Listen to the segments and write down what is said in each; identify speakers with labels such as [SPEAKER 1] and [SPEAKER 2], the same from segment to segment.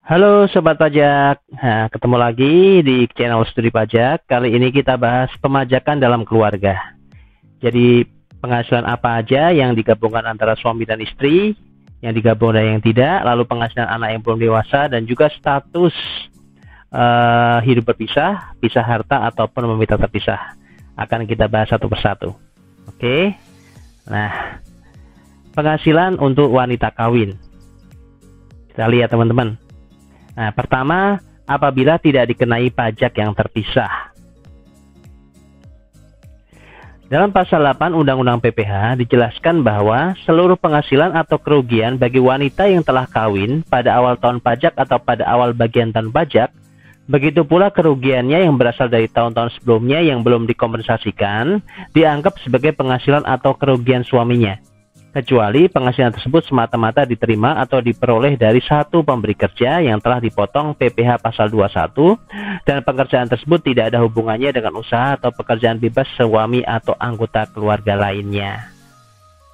[SPEAKER 1] Halo Sobat Pajak, nah, ketemu lagi di channel Studi Pajak. Kali ini kita bahas pemajakan dalam keluarga. Jadi penghasilan apa aja yang digabungkan antara suami dan istri, yang digabung dan yang tidak, lalu penghasilan anak yang belum dewasa, dan juga status hidup berpisah, pisah harta ataupun meminta terpisah. Akan kita bahas satu persatu. Oke, nah penghasilan untuk wanita kawin. Kita lihat teman-teman. Nah, pertama, apabila tidak dikenai pajak yang terpisah. Dalam pasal 8 Undang-Undang PPH dijelaskan bahwa seluruh penghasilan atau kerugian bagi wanita yang telah kawin pada awal tahun pajak atau pada awal bagian tahun pajak, begitu pula kerugiannya yang berasal dari tahun-tahun sebelumnya yang belum dikompensasikan, dianggap sebagai penghasilan atau kerugian suaminya, kecuali penghasilan tersebut semata-mata diterima atau diperoleh dari satu pemberi kerja yang telah dipotong PPh pasal 21 dan pekerjaan tersebut tidak ada hubungannya dengan usaha atau pekerjaan bebas suami atau anggota keluarga lainnya.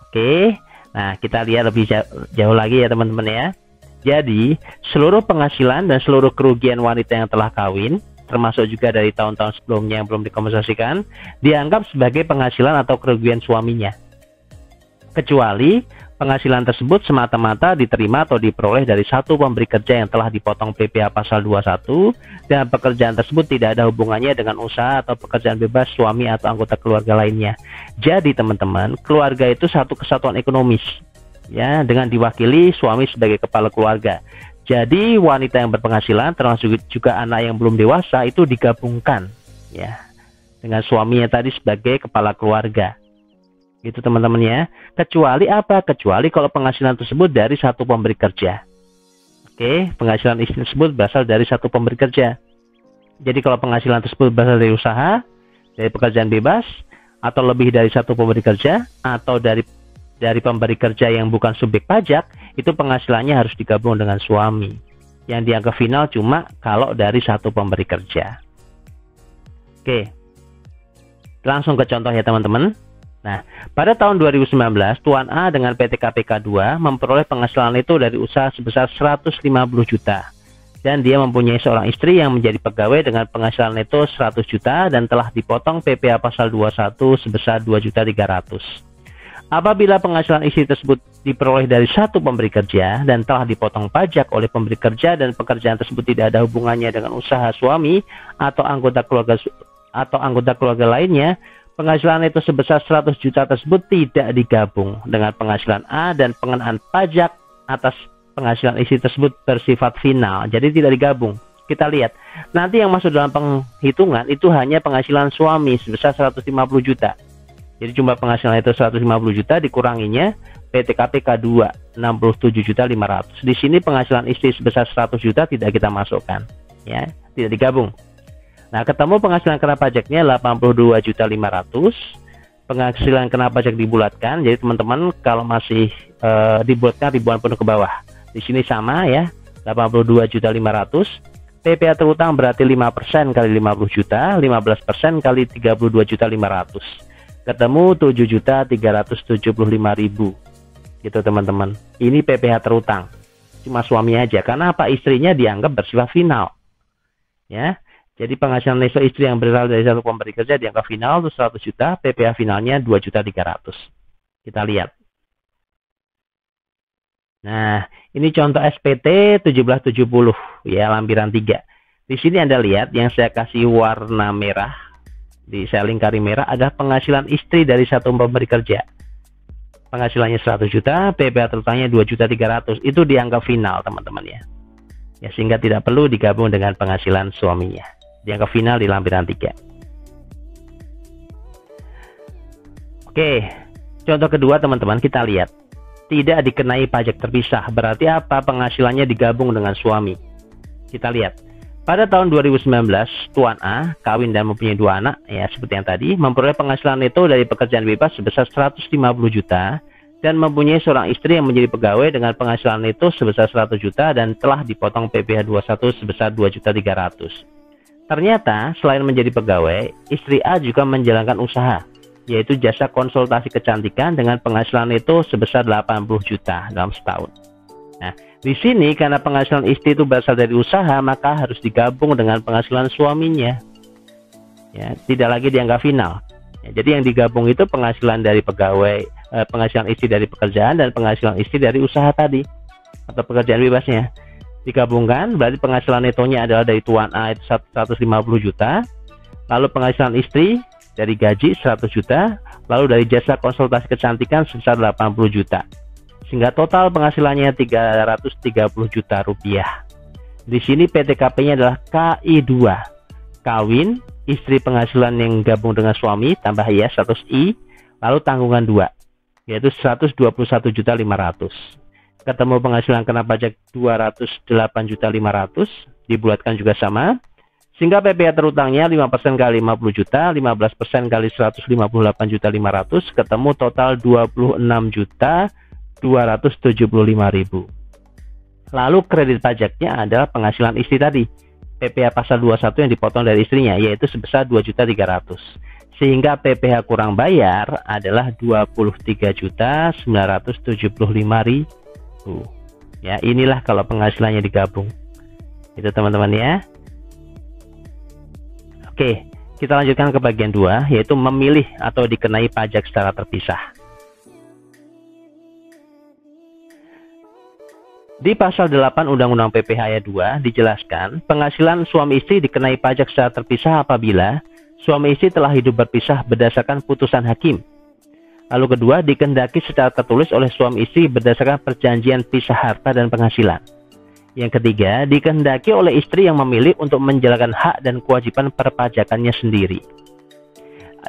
[SPEAKER 1] Oke, nah kita lihat lebih jauh lagi ya teman-teman ya. Jadi seluruh penghasilan dan seluruh kerugian wanita yang telah kawin, termasuk juga dari tahun-tahun sebelumnya yang belum dikompensasikan, dianggap sebagai penghasilan atau kerugian suaminya, kecuali penghasilan tersebut semata-mata diterima atau diperoleh dari satu pemberi kerja yang telah dipotong PPh pasal 21 dan pekerjaan tersebut tidak ada hubungannya dengan usaha atau pekerjaan bebas suami atau anggota keluarga lainnya. Jadi teman-teman, keluarga itu satu kesatuan ekonomis ya, dengan diwakili suami sebagai kepala keluarga. Jadi wanita yang berpenghasilan termasuk juga anak yang belum dewasa itu digabungkan ya dengan suaminya tadi sebagai kepala keluarga. Gitu teman-teman ya. Kecuali apa? Kecuali kalau penghasilan tersebut dari satu pemberi kerja. Oke, penghasilan istri tersebut berasal dari satu pemberi kerja. Jadi kalau penghasilan tersebut berasal dari usaha, dari pekerjaan bebas, atau lebih dari satu pemberi kerja, atau dari pemberi kerja yang bukan subjek pajak, itu penghasilannya harus digabung dengan suami. Yang dianggap final cuma kalau dari satu pemberi kerja. Oke, langsung ke contoh ya teman-teman. Nah, pada tahun 2019, Tuan A dengan PT KPK 2 memperoleh penghasilan itu dari usaha sebesar 150 juta. Dan dia mempunyai seorang istri yang menjadi pegawai dengan penghasilan itu 100 juta dan telah dipotong PPh pasal 21 sebesar 2.300.000. Apabila penghasilan istri tersebut diperoleh dari satu pemberi kerja dan telah dipotong pajak oleh pemberi kerja dan pekerjaan tersebut tidak ada hubungannya dengan usaha suami atau anggota keluarga lainnya, penghasilan itu sebesar 100 juta tersebut tidak digabung dengan penghasilan A dan pengenaan pajak atas penghasilan istri tersebut bersifat final. Jadi tidak digabung. Kita lihat, nanti yang masuk dalam penghitungan itu hanya penghasilan suami sebesar 150 juta. Jadi jumlah penghasilan itu 150 juta dikuranginya PT KPK 2 67.500.000. Di sini penghasilan istri sebesar 100 juta tidak kita masukkan, ya, tidak digabung. Nah, ketemu penghasilan kena pajaknya 82.500.000. Penghasilan kena pajak dibulatkan. Jadi teman-teman kalau masih dibulatkan ribuan penuh ke bawah. Di sini sama ya, 82.500.000. PPh terutang berarti 5% kali 50 juta, 15% kali 32.500.000. Ketemu 7.375.000. Gitu teman-teman. Ini PPh terutang. Cuma suami aja. Karena apa? Istrinya dianggap bersifat final. Ya. Jadi penghasilan neto istri yang berasal dari satu pemberi kerja dianggap final itu 100 juta, PPh finalnya 2.300.000. Kita lihat. Nah, ini contoh SPT 1770 ya, lampiran 3. Di sini Anda lihat yang saya kasih warna merah, saya lingkari merah adalah penghasilan istri dari satu pemberi kerja. Penghasilannya 100 juta, PPh terutangnya 2.300.000. Itu dianggap final teman-teman ya. Ya, sehingga tidak perlu digabung dengan penghasilan suaminya. Dianggap final di lampiran 3. Oke, contoh kedua teman-teman, kita lihat. Tidak dikenai pajak terpisah, berarti apa? Penghasilannya digabung dengan suami. Kita lihat. Pada tahun 2019, Tuan A kawin dan mempunyai 2 anak, ya seperti yang tadi, memperoleh penghasilan itu dari pekerjaan bebas sebesar 150 juta dan mempunyai seorang istri yang menjadi pegawai dengan penghasilan itu sebesar 100 juta dan telah dipotong PPh 21 sebesar 2.300.000. Ternyata selain menjadi pegawai, istri A juga menjalankan usaha, yaitu jasa konsultasi kecantikan dengan penghasilan itu sebesar 80 juta dalam setahun. Nah, di sini karena penghasilan istri itu berasal dari usaha, maka harus digabung dengan penghasilan suaminya. Ya, tidak lagi dianggap final. Ya, jadi yang digabung itu penghasilan dari pegawai, penghasilan istri dari pekerjaan dan penghasilan istri dari usaha tadi atau pekerjaan bebasnya. Digabungkan berarti penghasilan netonya adalah dari tuan A itu 150 juta, lalu penghasilan istri dari gaji 100 juta, lalu dari jasa konsultasi kecantikan sebesar 80 juta. Sehingga total penghasilannya 330 juta rupiah. Di sini PTKP-nya adalah KI2. Kawin, istri penghasilan yang gabung dengan suami, tambah ya 100I, lalu tanggungan 2, yaitu 121.500. Ketemu penghasilan kena pajak 208.500, dibulatkan juga sama. Sehingga PPh terutangnya 5% kali 50 juta, 15% kali 158.500, ketemu total 26.275.000. Lalu kredit pajaknya adalah penghasilan istri tadi, PPh pasal 21 yang dipotong dari istrinya, yaitu sebesar 2.300.000. Sehingga PPh kurang bayar adalah 23.975.000. Ya, inilah kalau penghasilannya digabung. Itu teman-teman ya. Oke, kita lanjutkan ke bagian 2, yaitu memilih atau dikenai pajak secara terpisah. Di pasal 8 Undang-Undang PPh ayat 2 dijelaskan, penghasilan suami istri dikenai pajak secara terpisah apabila suami istri telah hidup berpisah berdasarkan putusan hakim. Lalu kedua, dikehendaki secara tertulis oleh suami istri berdasarkan perjanjian pisah harta dan penghasilan. Yang ketiga, dikehendaki oleh istri yang memilih untuk menjalankan hak dan kewajiban perpajakannya sendiri.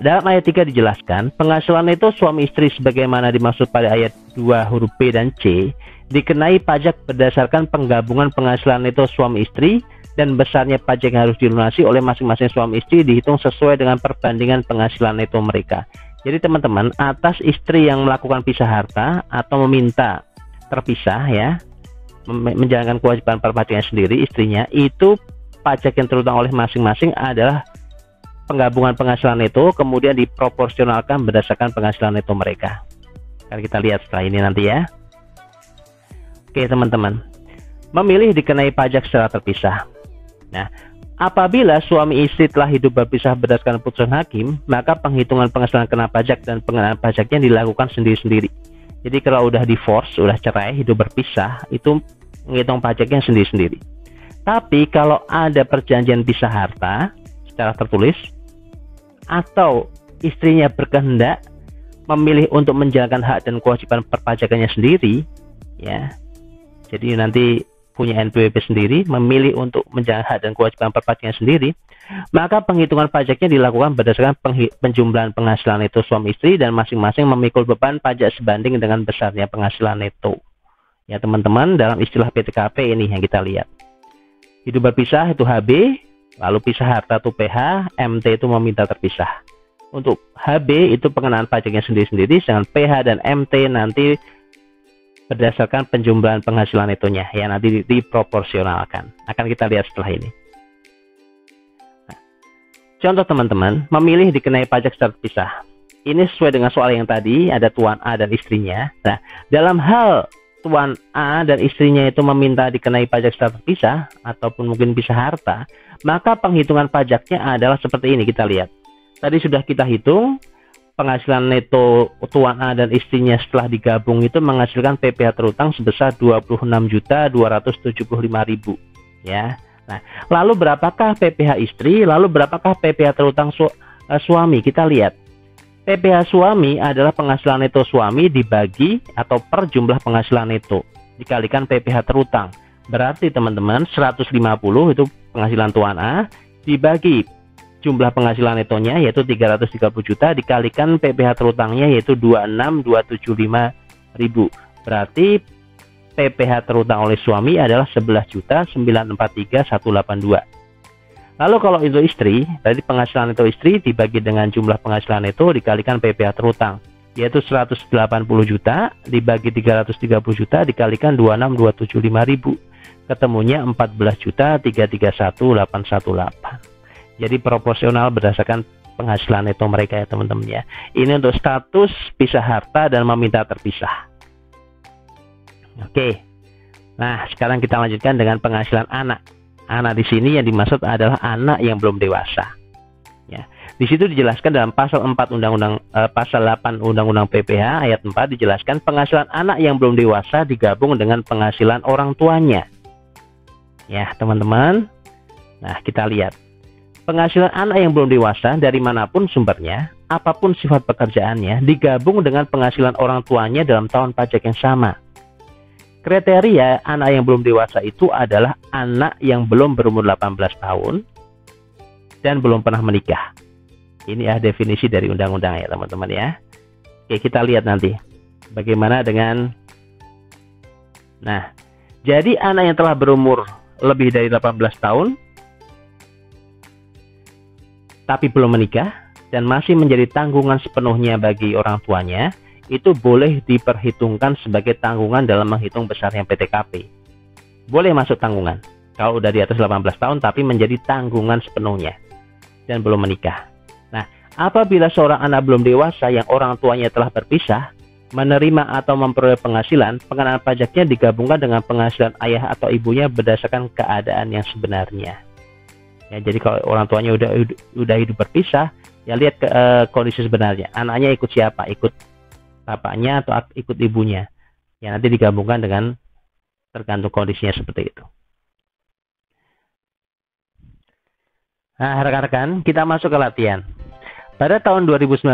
[SPEAKER 1] Dalam ayat 3 dijelaskan, penghasilan itu suami istri sebagaimana dimaksud pada ayat 2 huruf B dan C, dikenai pajak berdasarkan penggabungan penghasilan itu suami istri, dan besarnya pajak yang harus dilunasi oleh masing-masing suami istri dihitung sesuai dengan perbandingan penghasilan neto mereka. Jadi teman-teman, atas istri yang melakukan pisah harta atau meminta terpisah ya, menjalankan kewajiban perpajakannya sendiri istrinya, itu pajak yang terutang oleh masing-masing adalah penggabungan penghasilan neto kemudian diproporsionalkan berdasarkan penghasilan neto mereka. Akan kita lihat setelah ini nanti ya. Oke teman-teman, memilih dikenai pajak secara terpisah. Nah, apabila suami istri telah hidup berpisah berdasarkan putusan hakim, maka penghitungan penghasilan kena pajak dan pengenaan pajaknya dilakukan sendiri-sendiri. Jadi kalau udah divorce, udah cerai, hidup berpisah, itu menghitung pajaknya sendiri-sendiri. Tapi kalau ada perjanjian pisah harta secara tertulis, atau istrinya berkehendak memilih untuk menjalankan hak dan kewajiban perpajakannya sendiri, ya, jadi nanti punya NPWP sendiri, memilih untuk menjalankan hak dan kewajiban perpajakannya sendiri, maka penghitungan pajaknya dilakukan berdasarkan penjumlahan penghasilan neto suami istri dan masing-masing memikul beban pajak sebanding dengan besarnya penghasilan neto. Ya teman-teman, dalam istilah PTKP ini yang kita lihat. Hidup berpisah itu HB, lalu pisah harta itu PH, MT itu meminta terpisah. Untuk HB itu pengenaan pajaknya sendiri-sendiri, sedangkan PH dan MT nanti berdasarkan penjumlahan penghasilan netonya, ya nanti diproporsionalkan. Akan kita lihat setelah ini. Nah, contoh teman-teman, memilih dikenai pajak secara terpisah. Ini sesuai dengan soal yang tadi, ada tuan A dan istrinya. Nah, dalam hal tuan A dan istrinya itu meminta dikenai pajak secara terpisah, ataupun mungkin pisah harta, maka penghitungan pajaknya adalah seperti ini, kita lihat. Tadi sudah kita hitung, penghasilan neto tuan A dan istrinya setelah digabung itu menghasilkan PPh terutang sebesar 26.275.000 ya. Nah, lalu berapakah PPh istri, lalu berapakah PPh terutang suami? Kita lihat. PPh suami adalah penghasilan neto suami dibagi atau per jumlah penghasilan neto dikalikan PPh terutang. Berarti teman-teman 150 itu penghasilan tuan A dibagi jumlah penghasilan netonya yaitu 330 juta dikalikan PPh terutangnya yaitu 26.275.000. Berarti PPh terutang oleh suami adalah 11.943.182. Lalu kalau itu istri, berarti penghasilan neto istri dibagi dengan jumlah penghasilan neto dikalikan PPh terutang yaitu 180 juta dibagi 330 juta dikalikan 26.275.000. Ketemunya 14.331.818. Jadi proporsional berdasarkan penghasilan neto mereka ya teman-teman ya. Ini untuk status pisah harta dan meminta terpisah. Oke. Nah, sekarang kita lanjutkan dengan penghasilan anak. Anak di sini yang dimaksud adalah anak yang belum dewasa. Ya, di situ dijelaskan dalam pasal 4 pasal 8 Undang-Undang PPH ayat 4 dijelaskan penghasilan anak yang belum dewasa digabung dengan penghasilan orang tuanya. Ya, teman-teman. Nah, kita lihat. Penghasilan anak yang belum dewasa dari manapun sumbernya, apapun sifat pekerjaannya, digabung dengan penghasilan orang tuanya dalam tahun pajak yang sama. Kriteria anak yang belum dewasa itu adalah anak yang belum berumur 18 tahun dan belum pernah menikah. Ini definisi dari undang-undang ya teman-teman ya. Oke, kita lihat nanti bagaimana dengan. Nah, jadi anak yang telah berumur lebih dari 18 tahun tapi belum menikah dan masih menjadi tanggungan sepenuhnya bagi orang tuanya, itu boleh diperhitungkan sebagai tanggungan dalam menghitung besarnya PTKP. Boleh masuk tanggungan kalau udah di atas 18 tahun tapi menjadi tanggungan sepenuhnya dan belum menikah. Nah, apabila seorang anak belum dewasa yang orang tuanya telah berpisah, menerima atau memperoleh penghasilan, pengenaan pajaknya digabungkan dengan penghasilan ayah atau ibunya berdasarkan keadaan yang sebenarnya. Ya, jadi kalau orang tuanya udah hidup berpisah, ya lihat kondisi sebenarnya. Anaknya ikut siapa? Ikut bapaknya atau ikut ibunya? Ya, nanti digabungkan dengan tergantung kondisinya seperti itu. Nah, rekan-rekan, kita masuk ke latihan. Pada tahun 2019,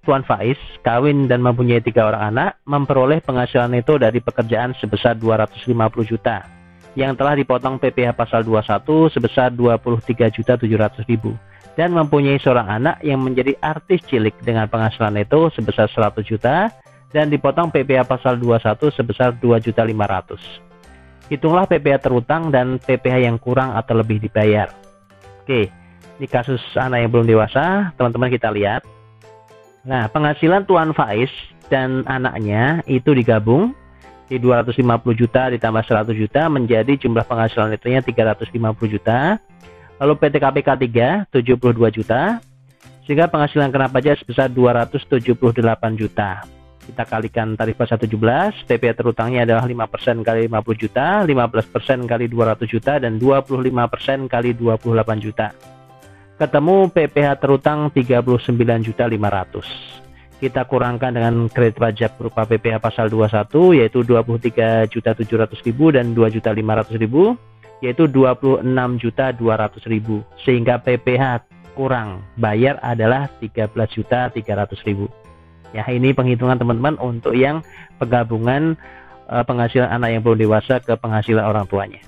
[SPEAKER 1] Tuan Faiz kawin dan mempunyai 3 orang anak, memperoleh penghasilan neto dari pekerjaan sebesar 250 juta. Yang telah dipotong PPh pasal 21 sebesar 23.700.000 dan mempunyai seorang anak yang menjadi artis cilik dengan penghasilan neto sebesar 100 juta dan dipotong PPh pasal 21 sebesar 2.500.000. Hitunglah PPh terutang dan PPh yang kurang atau lebih dibayar. Oke, ini kasus anak yang belum dewasa, teman-teman kita lihat. Nah, penghasilan Tuan Faiz dan anaknya itu digabung di 250 juta ditambah 100 juta menjadi jumlah penghasilan netonya 350 juta. Lalu PTKP K3 72 juta. Sehingga penghasilan kena pajak sebesar 278 juta. Kita kalikan tarif pasal 17, PPh terutangnya adalah 5% kali 50 juta, 15% kali 200 juta, dan 25% kali 28 juta. Ketemu PPh terutang 39.500.000. Kita kurangkan dengan kredit pajak berupa PPh pasal 21 yaitu 23.700.000 dan 2.500.000 yaitu 26.200.000 sehingga PPh kurang bayar adalah 13.300.000. Ya, ini penghitungan teman-teman untuk yang penggabungan penghasilan anak yang belum dewasa ke penghasilan orang tuanya.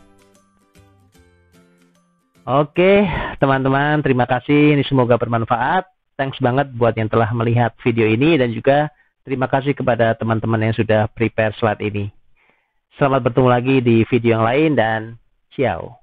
[SPEAKER 1] Oke, teman-teman, terima kasih. Ini semoga bermanfaat. Thanks banget buat yang telah melihat video ini dan juga terima kasih kepada teman-teman yang sudah prepare slide ini. Selamat bertemu lagi di video yang lain dan ciao.